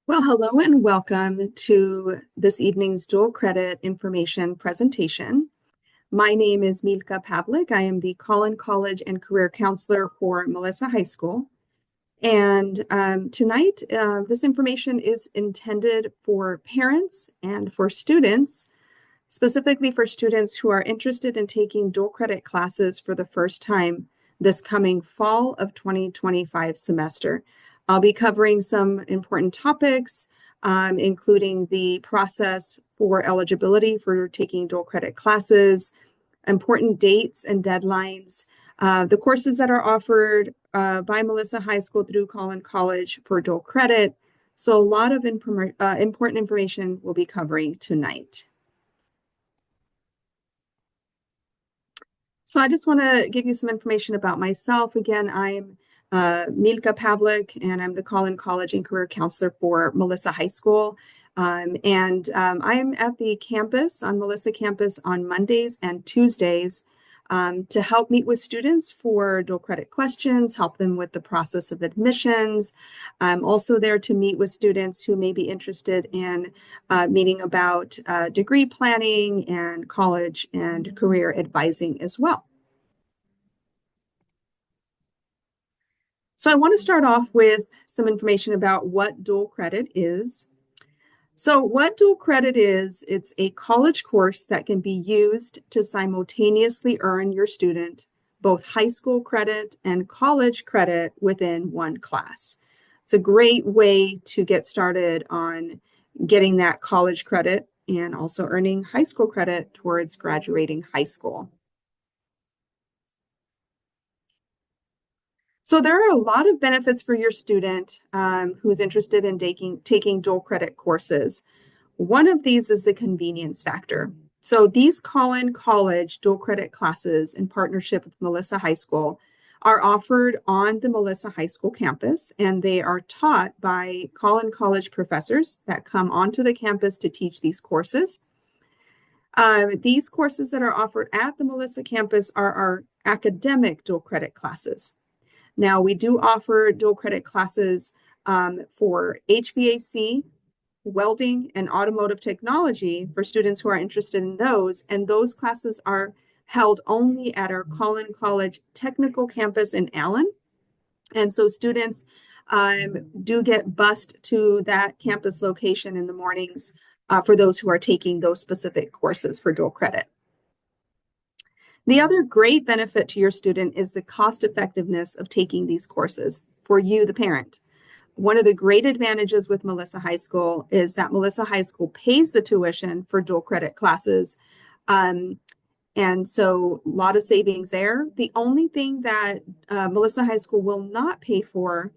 Well, hello and welcome to this evening's dual credit information presentation. My name is Milka Pavlik. I am the Collin College and Career Counselor for Melissa High School. And tonight, this information is intended for parents and for students, specifically for students who are interested in taking dual credit classes for the first time this coming fall of 2025 semester. I'll be covering some important topics, including the process for eligibility for taking dual credit classes, important dates and deadlines, the courses that are offered by Melissa High School through Collin College for dual credit. So a lot of important information we'll be covering tonight. So I just want to give you some information about myself. Again, I'm Milka Pavlik, and I'm the Collin College and Career Counselor for Melissa High School. I'm at the campus, on Melissa campus, on Mondays and Tuesdays to help meet with students for dual credit questions, help them with the process of admissions. I'm also there to meet with students who may be interested in meeting about degree planning and college and career advising as well. So I want to start off with some information about what dual credit is. So what dual credit is, it's a college course that can be used to simultaneously earn your student both high school credit and college credit within one class. It's a great way to get started on getting that college credit and also earning high school credit towards graduating high school. So there are a lot of benefits for your student who's interested in taking dual credit courses. One of these is the convenience factor. So these Collin College dual credit classes in partnership with Melissa High School are offered on the Melissa High School campus, and they are taught by Collin College professors that come onto the campus to teach these courses. These courses that are offered at the Melissa campus are our academic dual credit classes. Now, we do offer dual credit classes for HVAC, welding, and automotive technology for students who are interested in those. And those classes are held only at our Collin College Technical Campus in Allen. And so students do get bused to that campus location in the mornings for those who are taking those specific courses for dual credit. The other great benefit to your student is the cost effectiveness of taking these courses for you, the parent. One of the great advantages with Melissa High School is that Melissa High School pays the tuition for dual credit classes. And so a lot of savings there. The only thing that Melissa High School will not pay for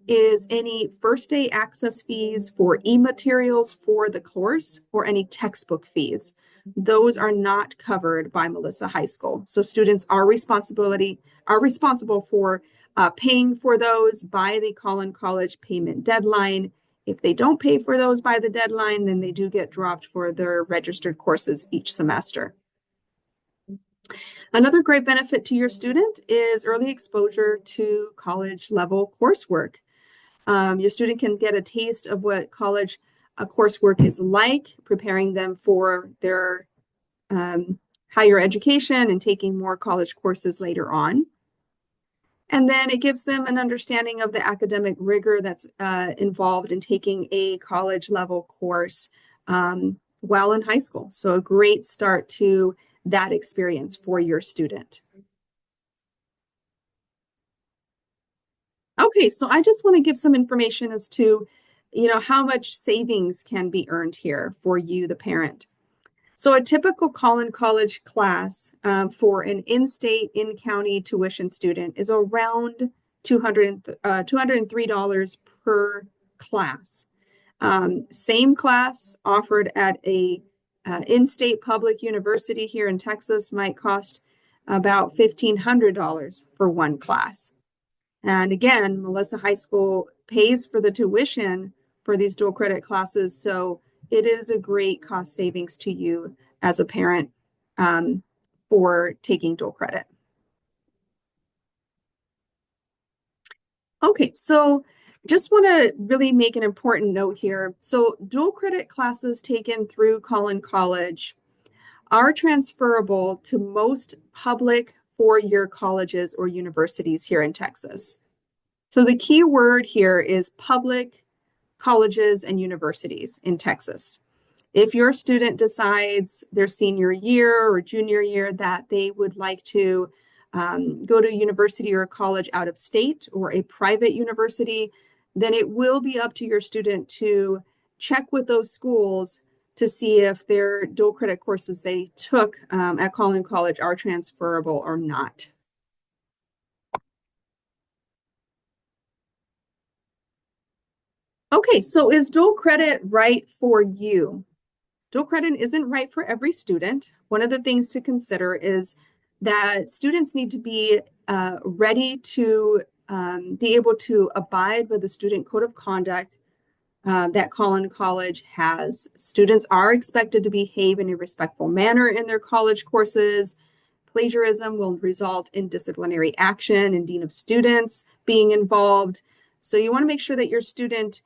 is any first day access fees for e-materials for the course or any textbook fees. Those are not covered by Melissa High School. So students are responsible for paying for those by the Collin College payment deadline. If they don't pay for those by the deadline, then they do get dropped for their registered courses each semester. Another great benefit to your student is early exposure to college level coursework. Your student can get a taste of what college coursework is like, preparing them for their higher education and taking more college courses later on. And then it gives them an understanding of the academic rigor that's involved in taking a college level course while in high school. So a great start to that experience for your student. Okay, so I just want to give some information as to, how much savings can be earned here for you, the parent. So a typical Collin College class for an in-state, in-county tuition student is around $203 per class. Same class offered at a in-state public university here in Texas might cost about $1,500 for one class. And again, Melissa High School pays for the tuition for these dual credit classes, so it is a great cost savings to you as a parent for taking dual credit. Okay, so Just want to really make an important note here. So dual credit classes taken through Collin College are transferable to most public four-year colleges or universities here in Texas. So the key word here is public colleges and universities in Texas. If your student decides their senior year or junior year that they would like to go to a university or a college out of state or a private university, then it will be up to your student to check with those schools to see if their dual credit courses they took at Collin College are transferable or not. Okay, so is dual credit right for you? Dual credit isn't right for every student. One of the things to consider is that students need to be ready to be able to abide by the student code of conduct that Collin College has. Students are expected to behave in a respectful manner in their college courses. Plagiarism will result in disciplinary action and dean of students being involved. So you want to make sure that your student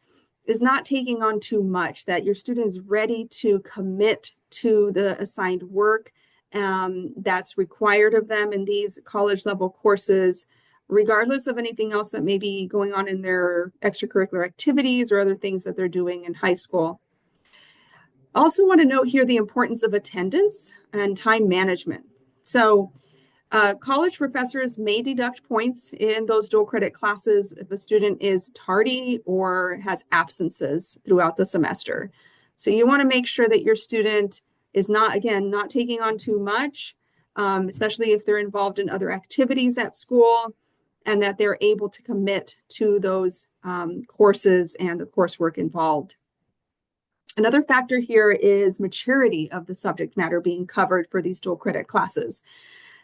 is not taking on too much, that your student is ready to commit to the assigned work that's required of them in these college level courses, regardless of anything else that may be going on in their extracurricular activities or other things that they're doing in high school. I also want to note here the importance of attendance and time management. So college professors may deduct points in those dual credit classes if a student is tardy or has absences throughout the semester. So you want to make sure that your student is not, again, not taking on too much, especially if they're involved in other activities at school, and that they're able to commit to those courses and the coursework involved. Another factor here is maturity of the subject matter being covered for these dual credit classes.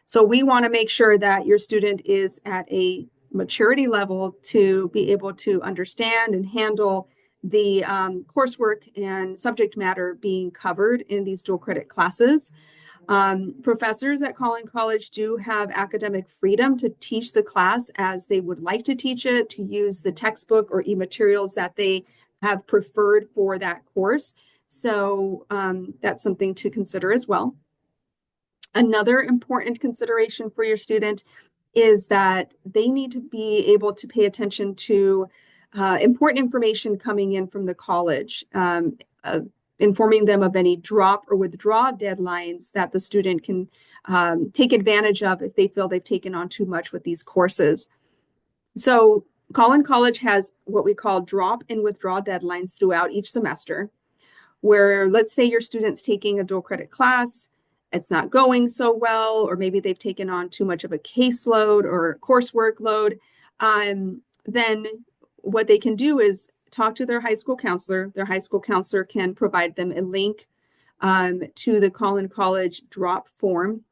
So we want to make sure that your student is at a maturity level to be able to understand and handle the coursework and subject matter being covered in these dual credit classes. Professors at Collin College do have academic freedom to teach the class as they would like to teach it, to use the textbook or e-materials that they have preferred for that course. So that's something to consider as well. Another important consideration for your student is that they need to be able to pay attention to important information coming in from the college, informing them of any drop or withdraw deadlines that the student can take advantage of if they feel they've taken on too much with these courses. So Collin College has what we call drop and withdraw deadlines throughout each semester, where let's say your student's taking a dual credit class, it's not going so well, or maybe they've taken on too much of a caseload or coursework load, then what they can do is talk to their high school counselor. Their high school counselor can provide them a link to the Collin College drop form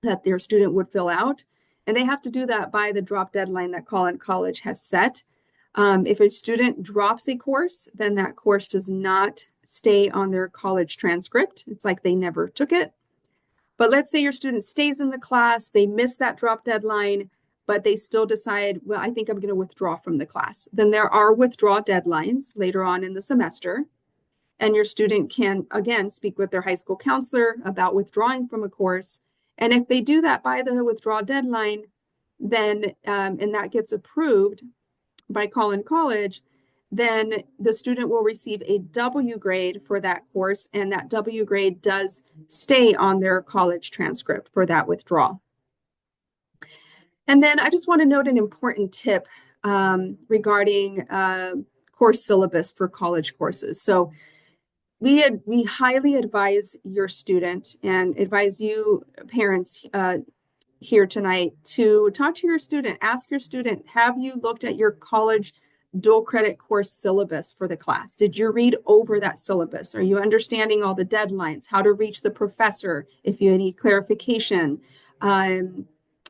that their student would fill out. And they have to do that by the drop deadline that Collin College has set. If a student drops a course, then that course does not stay on their college transcript. It's like they never took it. But let's say your student stays in the class, they miss that drop deadline, but they still decide, well, I think I'm going to withdraw from the class. Then there are withdraw deadlines later on in the semester. And your student can, again, speak with their high school counselor about withdrawing from a course. And if they do that by the withdraw deadline, then, and that gets approved by Collin College, then the student will receive a W grade for that course, and that W grade does stay on their college transcript for that withdrawal. And then I just want to note an important tip regarding course syllabus for college courses. So we highly advise your student and advise you parents here tonight to talk to your student, ask your student, have you looked at your college dual credit course syllabus for the class? Did you read over that syllabus? Are you understanding all the deadlines, how to reach the professor if you need clarification?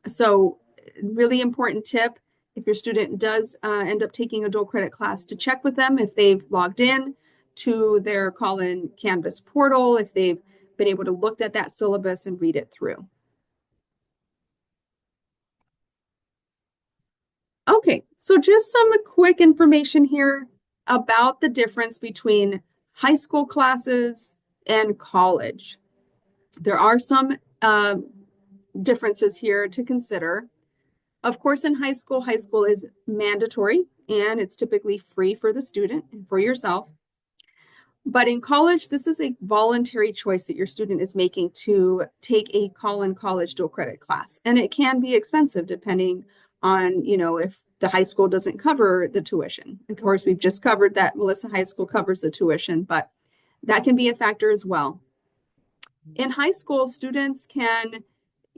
So really important tip, if your student does end up taking a dual credit class, to check with them if they've logged in to their Collin Canvas portal, if they've been able to look at that syllabus and read it through. Okay, so just some quick information here about the difference between high school classes and college. There are some differences here to consider. Of course, in high school is mandatory and it's typically free for the student and for yourself. But in college, this is a voluntary choice that your student is making to take a college dual credit class. And it can be expensive depending on, if the high school doesn't cover the tuition. Of course, we've just covered that Melissa High School covers the tuition, but that can be a factor as well. In high school, students can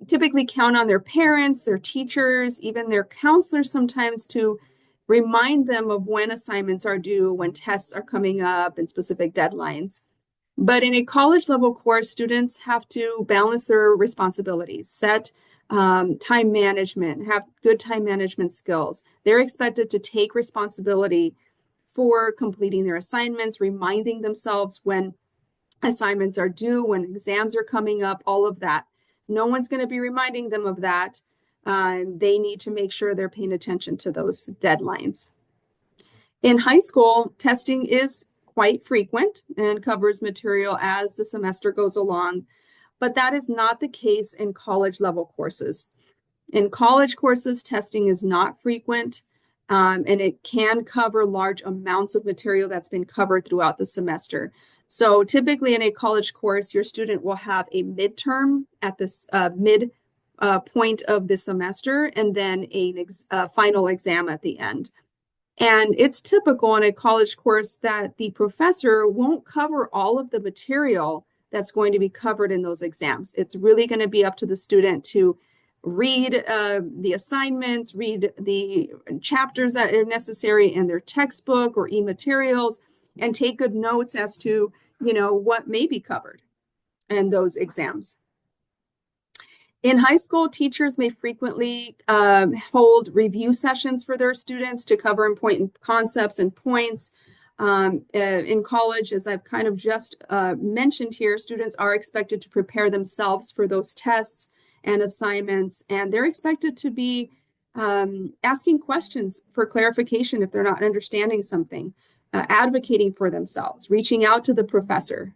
typically count on their parents, their teachers, even their counselors sometimes to remind them of when assignments are due, when tests are coming up, and specific deadlines. But in a college level course, students have to balance their responsibilities, set time management, have good time management skills. They're expected to take responsibility for completing their assignments, reminding themselves when assignments are due, when exams are coming up, all of that. No one's going to be reminding them of that. They need to make sure they're paying attention to those deadlines. In high school, testing is quite frequent and covers material as the semester goes along, but that is not the case in college level courses. In college courses, testing is not frequent, and it can cover large amounts of material that's been covered throughout the semester. So typically in a college course, your student will have a midterm at this mid point of the semester and then a final exam at the end. And it's typical in a college course that the professor won't cover all of the material that's going to be covered in those exams. It's really going to be up to the student to read the assignments, read the chapters that are necessary in their textbook or e-materials, and take good notes as to, what may be covered in those exams. In high school, teachers may frequently hold review sessions for their students to cover important concepts and points. In college, as I've kind of just mentioned here, students are expected to prepare themselves for those tests and assignments, and they're expected to be asking questions for clarification if they're not understanding something, advocating for themselves, reaching out to the professor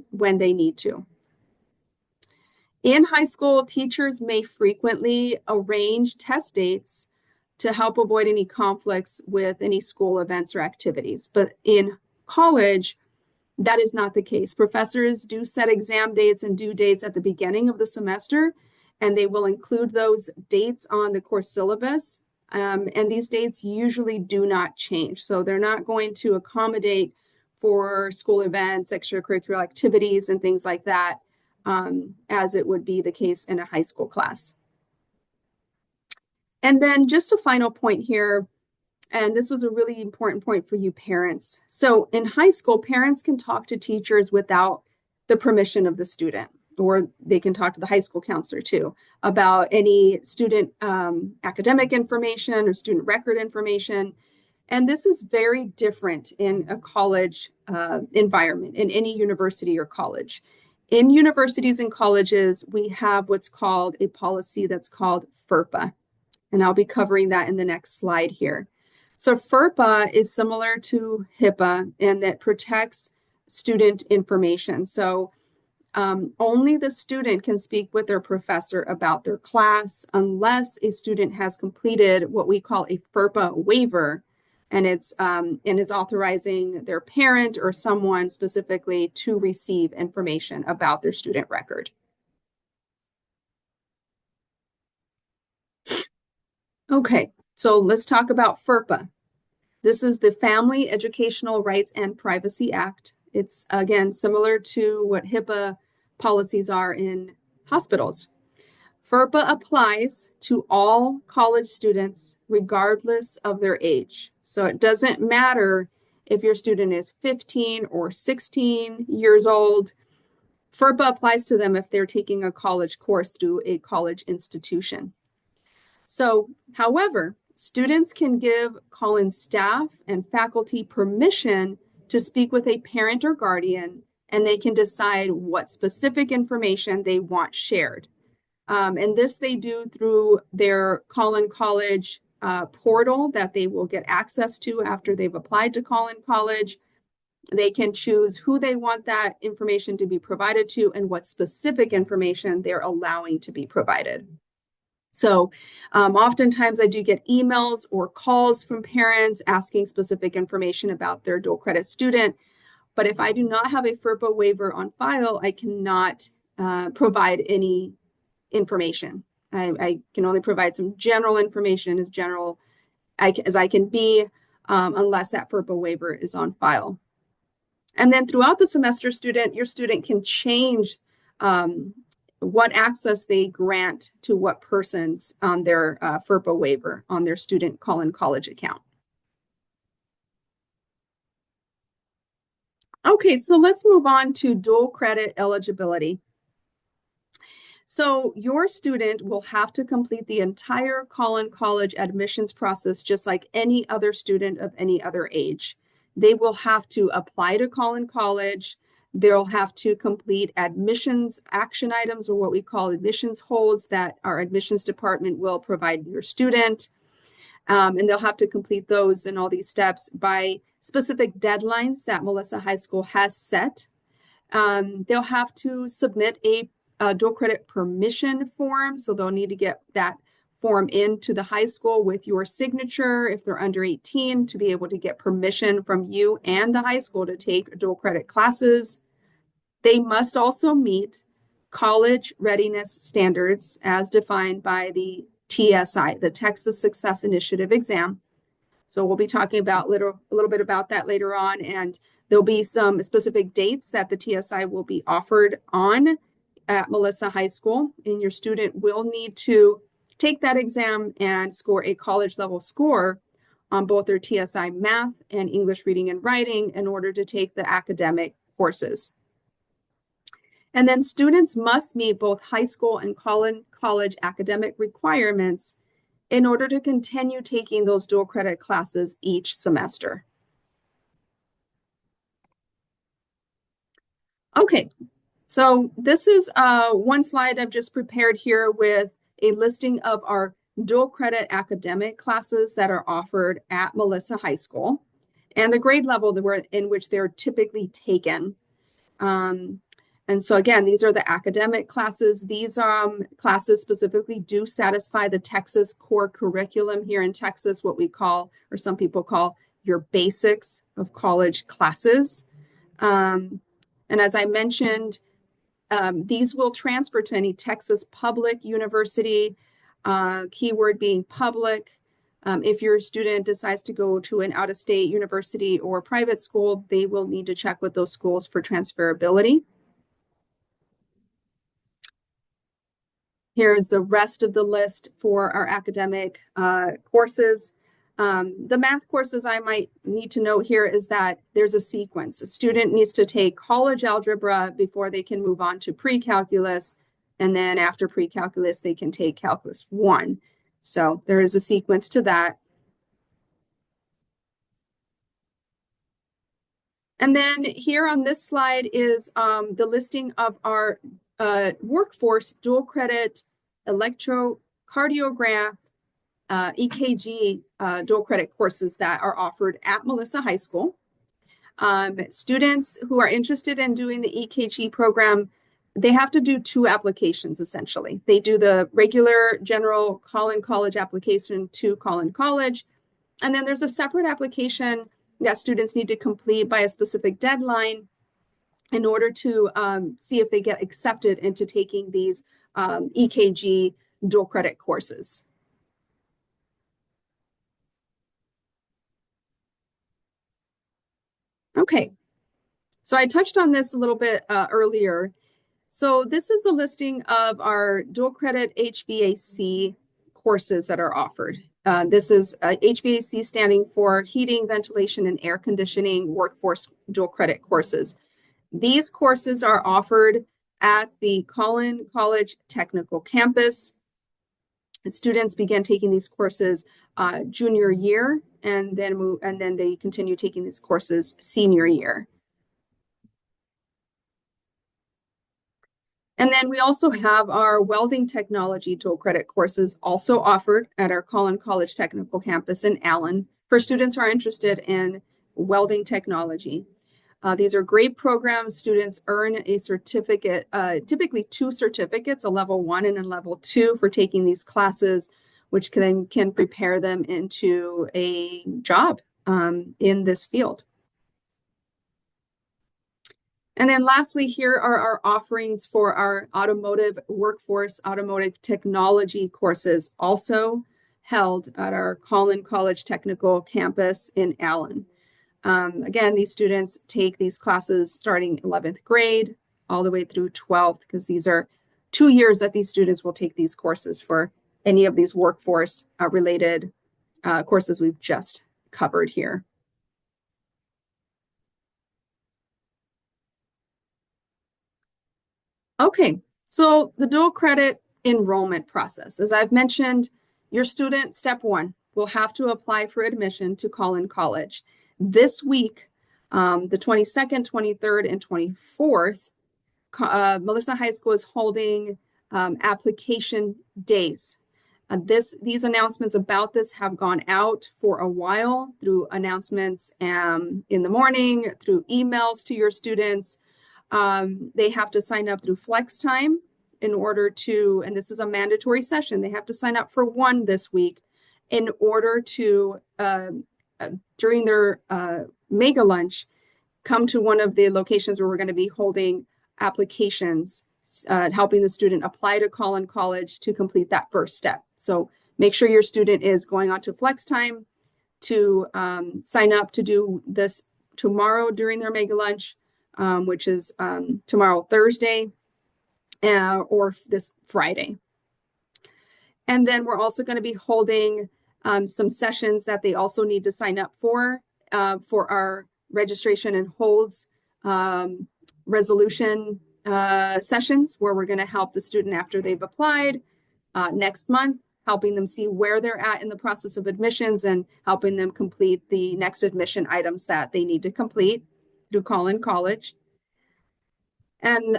when they need to. In high school, teachers may frequently arrange test dates to help avoid any conflicts with any school events or activities. But in college, that is not the case. Professors do set exam dates and due dates at the beginning of the semester, and they will include those dates on the course syllabus. And these dates usually do not change. So they're not going to accommodate for school events, extracurricular activities, and things like that, as it would be the case in a high school class. And then just a final point here, and this was a really important point for you parents. So in high school, parents can talk to teachers without the permission of the student, or they can talk to the high school counselor too about any student academic information or student record information. And this is very different in a college environment, in any university or college. In universities and colleges, we have what's called a policy that's called FERPA. And I'll be covering that in the next slide here. So FERPA is similar to HIPAA in that protects student information. So only the student can speak with their professor about their class unless a student has completed what we call a FERPA waiver, and it's and is authorizing their parent or someone specifically to receive information about their student record. Okay, so let's talk about FERPA. This is the Family Educational Rights and Privacy Act. It's, again, similar to what HIPAA policies are in hospitals. FERPA applies to all college students regardless of their age. So it doesn't matter if your student is 15 or 16 years old. FERPA applies to them if they're taking a college course through a college institution. So, however, students can give Collins staff and faculty permission to speak with a parent or guardian, and they can decide what specific information they want shared. And this they do through their Collins College portal that they will get access to after they've applied to Collin College. They can choose who they want that information to be provided to and what specific information they're allowing to be provided. So oftentimes I do get emails or calls from parents asking specific information about their dual credit student. But if I do not have a FERPA waiver on file, I cannot provide any information. I can only provide some general information as general as I can be, unless that FERPA waiver is on file. And then throughout the semester, your student can change what access they grant to what persons on their FERPA waiver on their student Collin College account. Okay, so let's move on to dual credit eligibility. So your student will have to complete the entire Collin College admissions process just like any other student of any other age. They will have to apply to Collin College. They'll have to complete admissions action items, or what we call admissions holds, that our admissions department will provide your student. And they'll have to complete those and all these steps by specific deadlines that Melissa High School has set. They'll have to submit a dual credit permission form. So they'll need to get that form into the high school with your signature if they're under 18 to be able to get permission from you and the high school to take dual credit classes. They must also meet college readiness standards as defined by the TSI, the Texas Success Initiative exam. So we'll be talking about a little bit about that later on, and there'll be some specific dates that the TSI will be offered on at Melissa High School, and your student will need to take that exam and score a college level score on both their TSI math and English reading and writing in order to take the academic courses. And then students must meet both high school and Collin College academic requirements in order to continue taking those dual credit classes each semester. Okay, so this is one slide I've just prepared here with a listing of our dual credit academic classes that are offered at Melissa High School and the grade level in which they're typically taken. And so again, these are the academic classes. These classes specifically do satisfy the Texas core curriculum here in Texas, what we call, or some people call, your basics of college classes. And as I mentioned, these will transfer to any Texas public university, keyword being public. If your student decides to go to an out-of-state university or private school, they will need to check with those schools for transferability. Here's the rest of the list for our academic courses. The math courses I might need to note here is that there's a sequence. A student needs to take college algebra before they can move on to pre-calculus. And then after pre-calculus, they can take calculus 1. So there is a sequence to that. And then here on this slide is the listing of our workforce dual credit electrocardiograph EKG dual credit courses that are offered at Melissa High School. Students who are interested in doing the EKG program, they have to do 2 applications essentially. They do the regular general Collin College application to Collin College, and then there's a separate application that students need to complete by a specific deadline in order to see if they get accepted into taking these EKG dual credit courses. Okay, so I touched on this a little bit earlier. So this is the listing of our dual credit HVAC courses that are offered. This is HVAC standing for Heating, Ventilation, and Air Conditioning Workforce Dual Credit courses. These courses are offered at the Collin College Technical Campus. The students begin taking these courses junior year, and then they continue taking these courses senior year. And then we also have our welding technology dual credit courses also offered at our Collin College Technical Campus in Allen for students who are interested in welding technology. These are great programs. Students earn a certificate, typically 2 certificates, a level 1 and a level 2 for taking these classes, which can prepare them into a job in this field. And then lastly, here are our offerings for our automotive workforce, automotive technology courses, also held at our Collin College Technical Campus in Allen. Again, these students take these classes starting 11th grade all the way through 12th, because these are 2 years that these students will take these courses for any of these workforce related courses we've just covered here. Okay, so the dual credit enrollment process. As I've mentioned, your student, step 1, will have to apply for admission to Collin College. This week, the 22nd, 23rd, and 24th, Melissa High School is holding application days. These announcements about this have gone out for a while through announcements in the morning, through emails to your students. They have to sign up through Flex Time in order to, and this is a mandatory session, they have to sign up for one this week in order to, during their mega lunch, come to one of the locations where we're going to be holding applications, helping the student apply to Collin College to complete that first step. So make sure your student is going on to Flex Time to sign up to do this tomorrow during their mega lunch, which is tomorrow, Thursday, or this Friday. And then we're also going to be holding some sessions that they also need to sign up for our registration and holds resolution sessions, where we're going to help the student after they've applied next month, helping them see where they're at in the process of admissions and helping them complete the next admission items that they need to complete through Collin College. And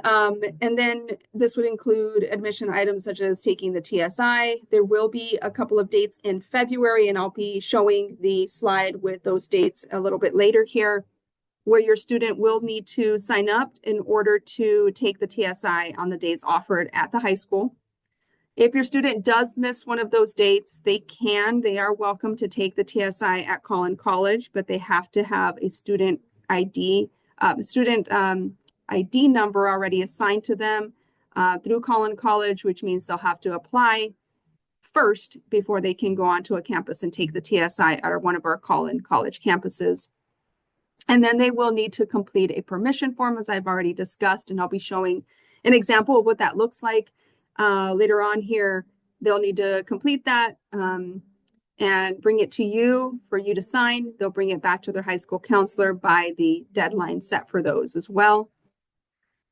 then this would include admission items such as taking the TSI. There will be a couple of dates in February, and I'll be showing the slide with those dates a little bit later here, where your student will need to sign up in order to take the TSI on the days offered at the high school. If your student does miss one of those dates, they are welcome to take the TSI at Collin College, but they have to have a student ID number already assigned to them through Collin College, which means they'll have to apply first before they can go onto a campus and take the TSI at one of our Collin College campuses. And then they will need to complete a permission form, as I've already discussed, and I'll be showing an example of what that looks like later on here. They'll need to complete that and bring it to you for you to sign. They'll bring it back to their high school counselor by the deadline set for those as well.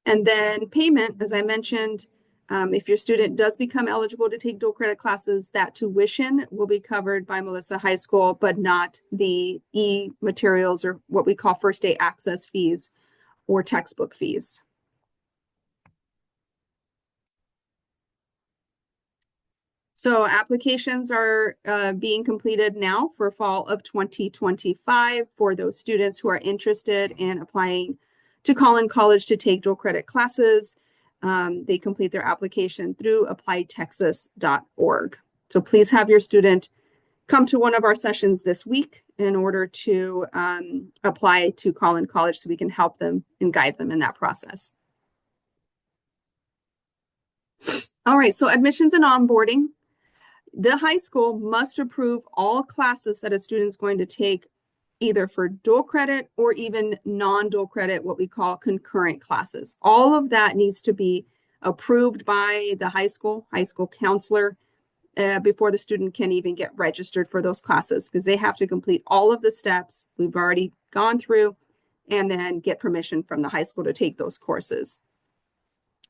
And then payment, as I mentioned, if your student does become eligible to take dual credit classes, that tuition will be covered by Melissa High School, but not the e-materials or what we call first day access fees or textbook fees. So applications are being completed now for fall of 2025 for those students who are interested in applying to Collin College to take dual credit classes. They complete their application through appliedtexas.org. So please have your student come to one of our sessions this week in order to apply to Collin College so we can help them and guide them in that process. All right, so admissions and onboarding. The high school must approve all classes that a student's going to take, either for dual credit or even non-dual credit, what we call concurrent classes. All of that needs to be approved by the high school counselor before the student can even get registered for those classes, because they have to complete all of the steps we've already gone through and then get permission from the high school to take those courses.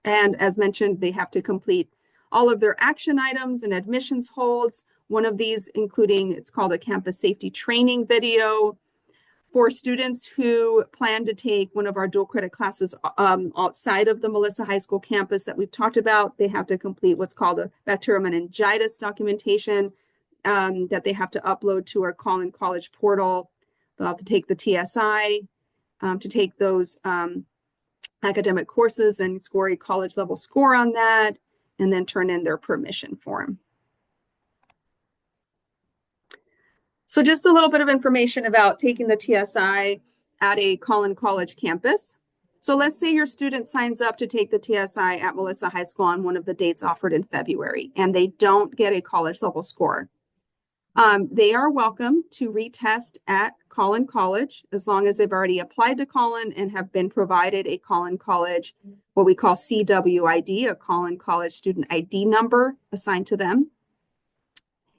And as mentioned, they have to complete all of their action items and admissions holds. One of these including, it's called a campus safety training video, For students who plan to take one of our dual credit classes outside of the Melissa High School campus that we've talked about, they have to complete what's called a bacterial meningitis documentation that they have to upload to our Collin College portal. They'll have to take the TSI to take those academic courses and score a college level score on that, and then turn in their permission form. So just a little bit of information about taking the TSI at a Collin College campus. So let's say your student signs up to take the TSI at Melissa High School on one of the dates offered in February, and they don't get a college level score. They are welcome to retest at Collin College as long as they've already applied to Collin and have been provided a Collin College, what we call CWID, a Collin College student ID number assigned to them.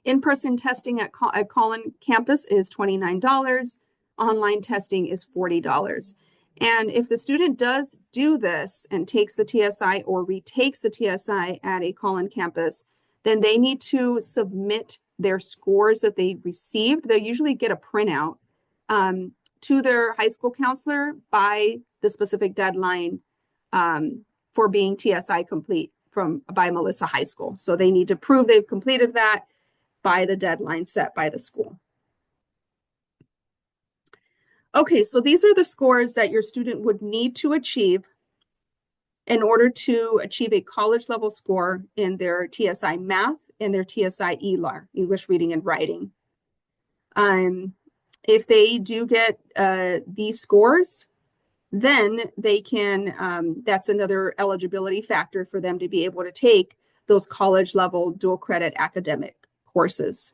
In-person testing at Collin campus is $29. Online testing is $40. And if the student does do this and takes the TSI or retakes the TSI at a Collin campus, then they need to submit their scores that they received. They usually get a printout to their high school counselor by the specific deadline for being TSI complete by Melissa High School. So they need to prove they've completed that by the deadline set by the school. Okay, so these are the scores that your student would need to achieve in order to achieve a college level score in their TSI math and their TSI ELAR, English Reading and Writing. If they do get these scores, then they can, that's another eligibility factor for them to be able to take those college level dual credit academic courses.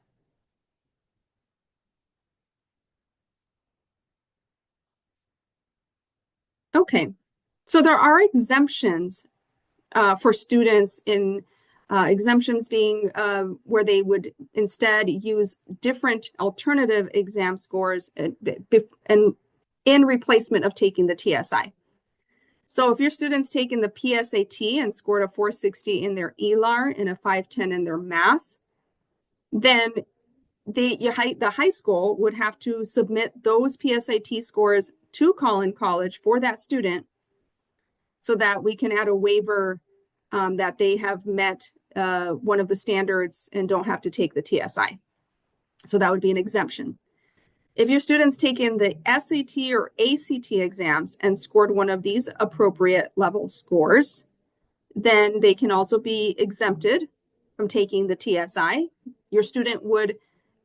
Okay, so there are exemptions for students in exemptions being where they would instead use different alternative exam scores and in replacement of taking the TSI. So if your student's taken the PSAT and scored a 460 in their ELAR and a 510 in their math, then the high school would have to submit those PSAT scores to Collin College for that student so that we can add a waiver that they have met one of the standards and don't have to take the TSI. So that would be an exemption. If your student's taken the SAT or ACT exams and scored one of these appropriate level scores, then they can also be exempted from taking the TSI. Your student would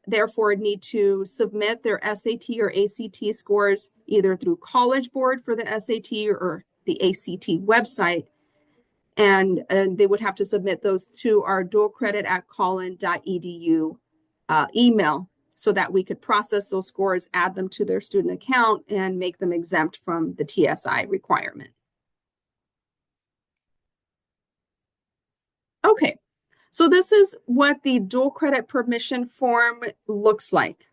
therefore need to submit their SAT or ACT scores either through College Board for the SAT or the ACT website. And they would have to submit those to our dualcredit@collin.edu email so that we could process those scores, add them to their student account, and make them exempt from the TSI requirement. Okay, so this is what the dual credit permission form looks like.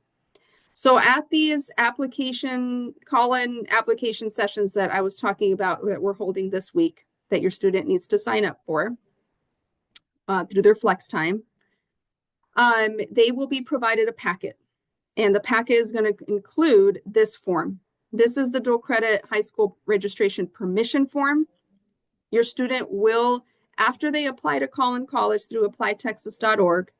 So at these Collin application sessions that I was talking about that we're holding this week that your student needs to sign up for through their flex time, they will be provided a packet. And the packet is going to include this form. This is the dual credit high school registration permission form. Your student will, after they apply to Collin College through applytexas.org,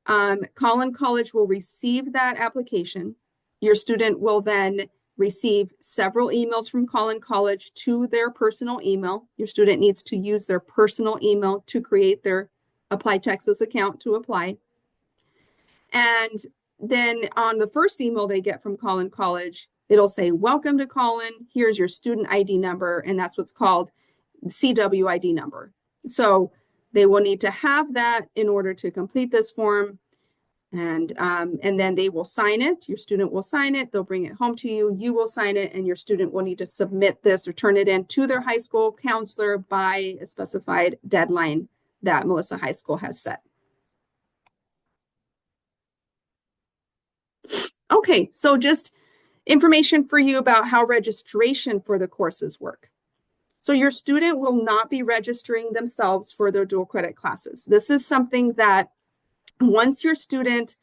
Collin College will receive that application. Your student will then receive several emails from Collin College to their personal email. Your student needs to use their personal email to create their Apply Texas account to apply. And then on the first email they get from Collin College, it'll say, welcome to Collin, here's your student ID number, and that's what's called CWID number. So they will need to have that in order to complete this form. And then they will sign it. Your student will sign it. They'll bring it home to you. You will sign it, and your student will need to submit this or turn it in to their high school counselor by a specified deadline that Melissa High School has set. Okay, so just information for you about how registration for the courses work. So your student will not be registering themselves for their dual credit classes. This is something that once your student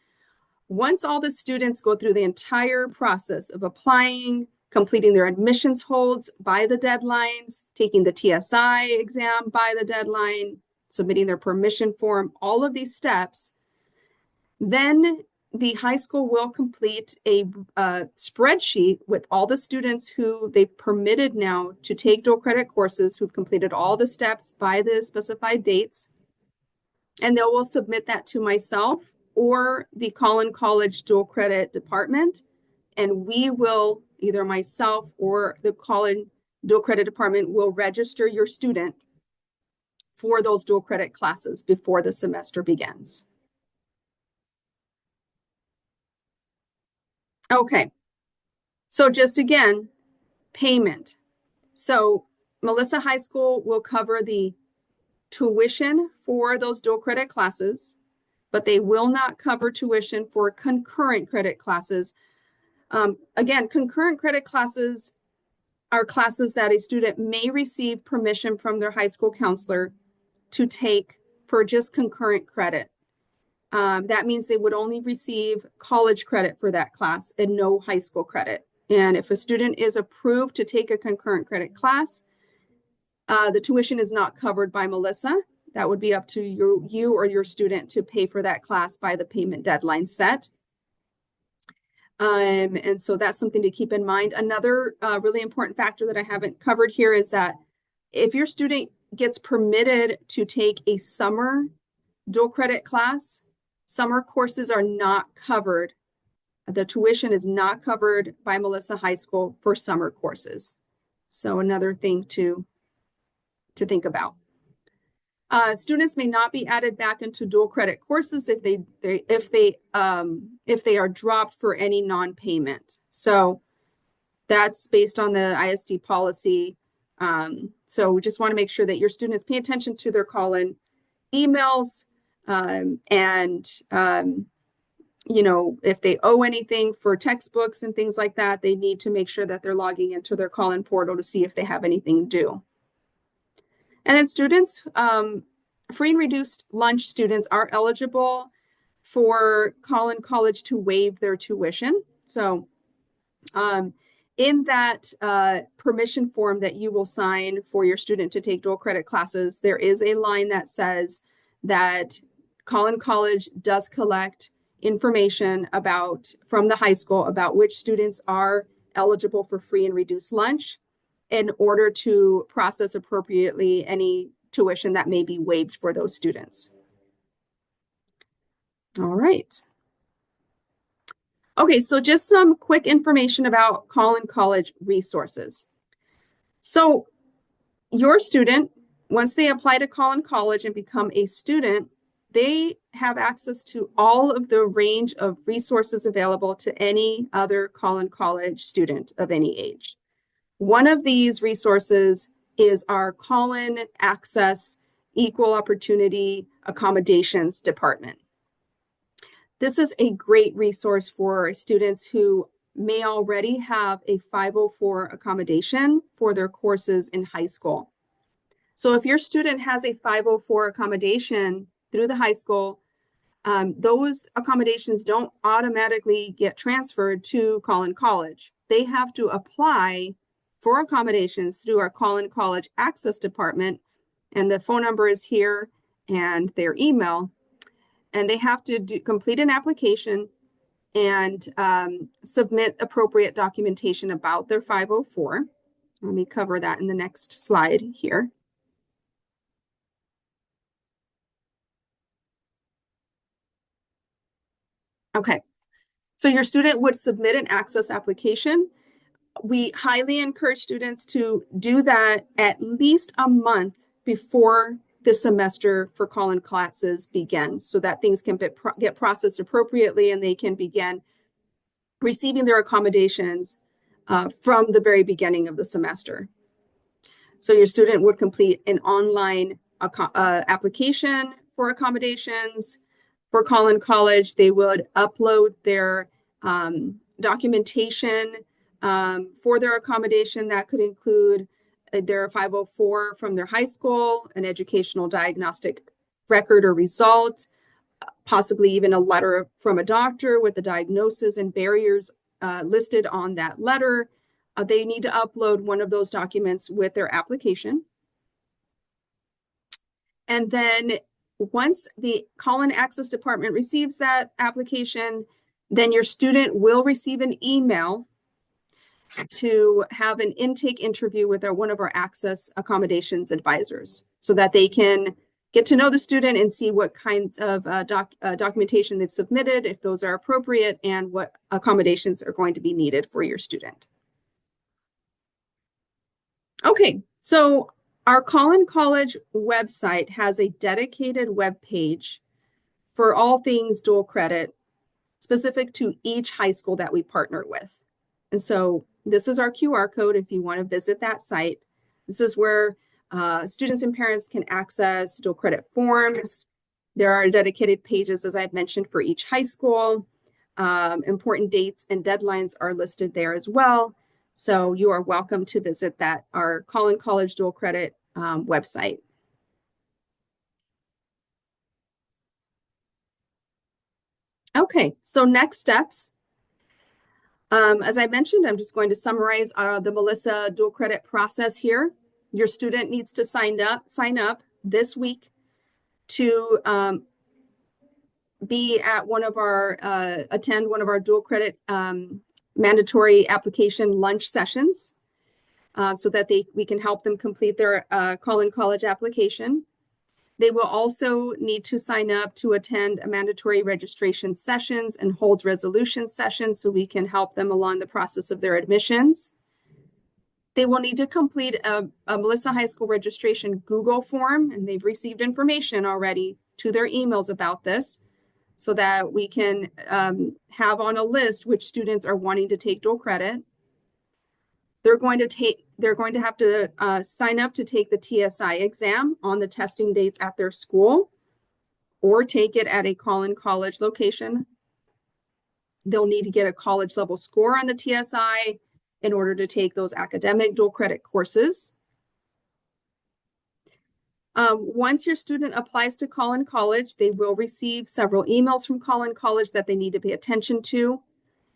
Once all the students go through the entire process of applying, completing their admissions holds by the deadlines, taking the TSI exam by the deadline, submitting their permission form, all of these steps, then the high school will complete a spreadsheet with all the students who they've permitted now to take dual credit courses, who've completed all the steps by the specified dates. And they will submit that to myself or the Collin College dual credit department. And we will, either myself or the Collin dual credit department will register your student for those dual credit classes before the semester begins. Okay, so just again, payment. So Melissa High School will cover the tuition for those dual credit classes, but they will not cover tuition for concurrent credit classes. Again, concurrent credit classes are classes that a student may receive permission from their high school counselor to take for just concurrent credit. That means they would only receive college credit for that class and no high school credit. And if a student is approved to take a concurrent credit class, the tuition is not covered by Melissa. That would be up to you or your student to pay for that class by the payment deadline set. And so that's something to keep in mind. Another really important factor that I haven't covered here is that if your student gets permitted to take a summer dual credit class, summer courses are not covered. The tuition is not covered by Melissa High School for summer courses. So another thing to think about. Students may not be added back into dual credit courses if they are dropped for any non-payment. So that's based on the ISD policy. So we just want to make sure that your students pay attention to their call-in emails, you know, if they owe anything for textbooks and things like that, they need to make sure that they're logging into their call-in portal to see if they have anything due. And then students, free and reduced lunch students are eligible for Collin College to waive their tuition. So in that permission form that you will sign for your student to take dual credit classes, there is a line that says that Collin College does collect information from the high school about which students are eligible for free and reduced lunch in order to process appropriately any tuition that may be waived for those students. All right. Okay, so just some quick information about Collin College resources. So your student, once they apply to Collin College and become a student, they have access to all of the range of resources available to any other Collin College student of any age. One of these resources is our Collin Access Equal Opportunity Accommodations Department. This is a great resource for students who may already have a 504 accommodation for their courses in high school. So if your student has a 504 accommodation through the high school, those accommodations don't automatically get transferred to Collin College. They have to apply for accommodations through our Collin College Access Department, and the phone number is here and their email. And they have to complete an application and submit appropriate documentation about their 504. Let me cover that in the next slide here. Okay, so your student would submit an access application. We highly encourage students to do that at least a month before the semester for Collin classes begins, so that things can get processed appropriately and they can begin receiving their accommodations from the very beginning of the semester. So your student would complete an online application for accommodations. For Collin College, they would upload their documentation for their accommodation. That could include their 504 from their high school, an educational diagnostic record or result, possibly even a letter from a doctor with the diagnosis and barriers listed on that letter. They need to upload one of those documents with their application. And then once the Call-in Access Department receives that application, then your student will receive an email to have an intake interview with one of our access accommodations advisors so that they can get to know the student and see what kinds of documentation they've submitted, if those are appropriate, and what accommodations are going to be needed for your student. Okay, so our Call-in College website has a dedicated web page for all things dual credit specific to each high school that we partner with. And so this is our QR code if you want to visit that site. This is where students and parents can access dual credit forms. There are dedicated pages, as I've mentioned, for each high school. Important dates and deadlines are listed there as well. So you are welcome to visit our Call-in College dual credit website. Okay, so next steps. As I mentioned, I'm just going to summarize the Melissa dual credit process here. Your student needs to sign up this week to be at attend one of our dual credit mandatory application lunch sessions so that we can help them complete their Call-in College application. They will also need to sign up to attend a mandatory registration sessions and holds resolution sessions so we can help them along the process of their admissions. They will need to complete a Melissa High School registration Google form, and they've received information already to their emails about this so that we can have on a list which students are wanting to take dual credit. They're going to have to sign up to take the TSI exam on the testing dates at their school or take it at a Call-in College location. They'll need to get a college level score on the TSI in order to take those academic dual credit courses. Once your student applies to Call-in College, they will receive several emails from Call-in College that they need to pay attention to.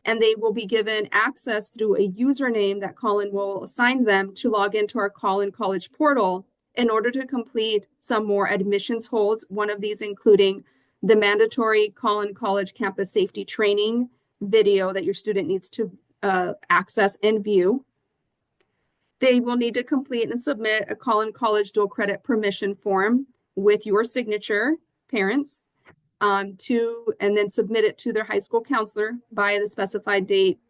And they will be given access through a username that Call-in will assign them to log into our Call-in College portal in order to complete some more admissions holds, one of these including the mandatory Call-in College campus safety training video that your student needs to access and view. They will need to complete and submit a Call-in College dual credit permission form with your signature, parents, and then submit it to their high school counselor by the specified date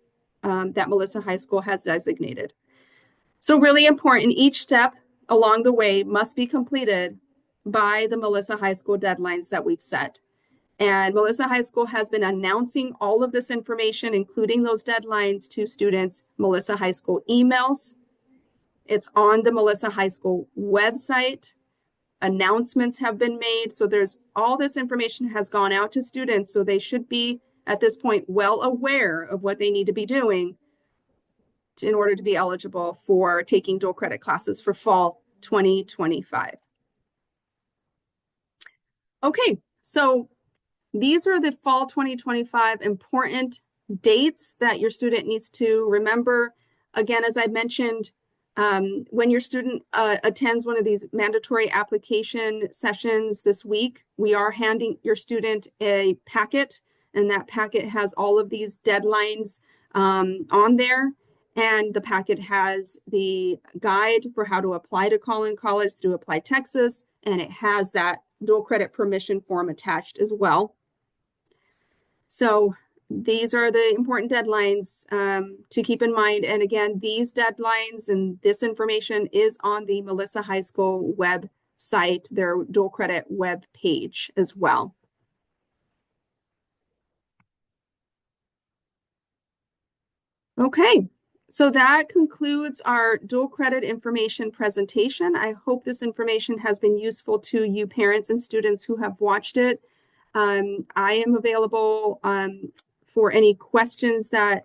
that Melissa High School has designated. So really important, each step along the way must be completed by the Melissa High School deadlines that we've set. And Melissa High School has been announcing all of this information, including those deadlines, to students' Melissa High School emails. It's on the Melissa High School website. Announcements have been made. So there's all this information has gone out to students. So they should be at this point well aware of what they need to be doing in order to be eligible for taking dual credit classes for fall 2025. Okay, so these are the fall 2025 important dates that your student needs to remember. Again, as I mentioned, when your student attends one of these mandatory application sessions this week, we are handing your student a packet, and that packet has all of these deadlines on there. And the packet has the guide for how to apply to Call-in College through Apply Texas, and it has that dual credit permission form attached as well. So these are the important deadlines to keep in mind. And again, these deadlines and this information is on the Melissa High School website, their dual credit web page as well. Okay, so that concludes our dual credit information presentation. I hope this information has been useful to you parents and students who have watched it. I am available for any questions that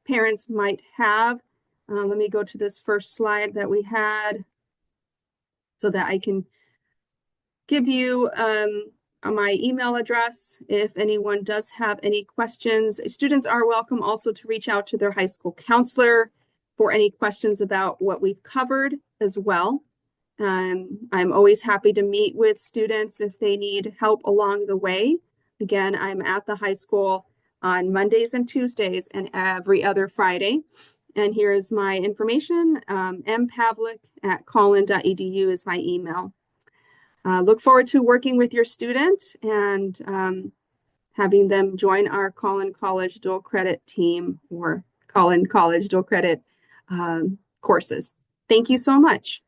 parents might have. Let me go to this first slide that we had so that I can give you my email address if anyone does have any questions. Students are welcome also to reach out to their high school counselor for any questions about what we've covered as well. I'm always happy to meet with students if they need help along the way. Again, I'm at the high school on Mondays and Tuesdays and every other Friday. And here is my information. mpavlik@collin.edu is my email. Look forward to working with your student and having them join our Collin College dual credit team or Collin College dual credit courses. Thank you so much.